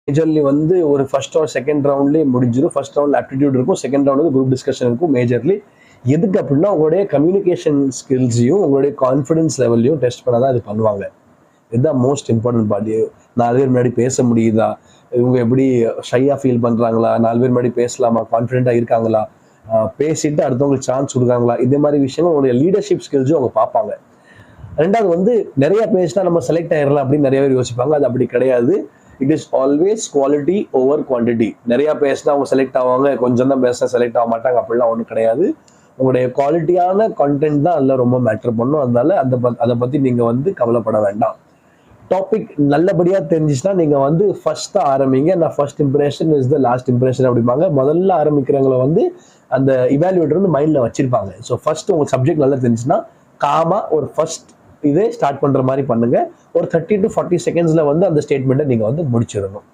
Majorly வந்து ஒரு first R second ரவுண்ட்லேயே முடிஞ்சிடும். ஃபர்ஸ்ட் ரவுண்ட் ஆப்டிடியூட் இருக்கும், செகண்ட் ரவுண்ட் வந்து குரூப் டிஸ்கஷன் இருக்கும் மேஜர்லி. எதுக்கு அப்படின்னா உங்களுடைய கம்யூனிகேஷன் ஸ்கில்ஸையும் உங்களுடைய கான்ஃபிடன்ஸ் லெவல்லையும் டெஸ்ட் பண்ண தான் இது பண்ணுவாங்க. இதுதான் மோஸ்ட் இம்பார்ட்டன்ட் பார்ட். 4 பேர் முன்னாடி பேச முடியுதா, இவங்க எப்படி ஷையாக ஃபீல் பண்ணுறாங்களா, 4 பேர் முன்னாடி பேசலாமா, கான்ஃபிடென்ட்டாக இருக்காங்களா, பேசிட்டு அடுத்தவங்களுக்கு சான்ஸ் கொடுக்காங்களா, இதே மாதிரி விஷயங்கள் உங்களுடைய லீடர்ஷிப் ஸ்கில்ஸும் அவங்க பார்ப்பாங்க. ரெண்டாவது வந்து நிறைய பேசினா நம்ம செலக்ட் ஆயிடலாம் அப்படின்னு நிறைய பேர் யோசிப்பாங்க. அது அப்படி கிடையாது. It is always quality over quantity. நிறைய பேசினா அவங்க செலக்ட் ஆவாங்க, கொஞ்சம் தான் பேசினா செலக்ட் ஆக மாட்டாங்க, அப்படிலாம் ஒன்றும் கிடையாது. உங்களுடைய குவாலிட்டியான கண்டென்ட் தான் அதில் ரொம்ப மேட்டர் பண்ணும். அதனால அதை பற்றி நீங்கள் வந்து கவலைப்பட வேண்டாம். டாபிக் நல்லபடியாக தெரிஞ்சிச்சுன்னா நீங்கள் வந்து ஃபர்ஸ்ட் ஆரம்பிங்க. நான் first impression is the last impression அப்படிம்பாங்க. முதல்ல ஆரம்பிக்கிறவங்களை வந்து அந்த இவாலுவேட்டர் வந்து மைண்டில் வச்சிருப்பாங்க. ஸோ ஃபர்ஸ்ட் உங்களுக்கு சப்ஜெக்ட் நல்லா தெரிஞ்சுன்னா காமா ஒரு ஃபர்ஸ்ட் இதே ஸ்டார்ட் பண்ணுற மாதிரி பண்ணுங்க. ஒரு 30 to 40 செகண்ட்ஸில் வந்து அந்த ஸ்டேட்மெண்ட்டை நீங்கள் வந்து முடிச்சிடணும்.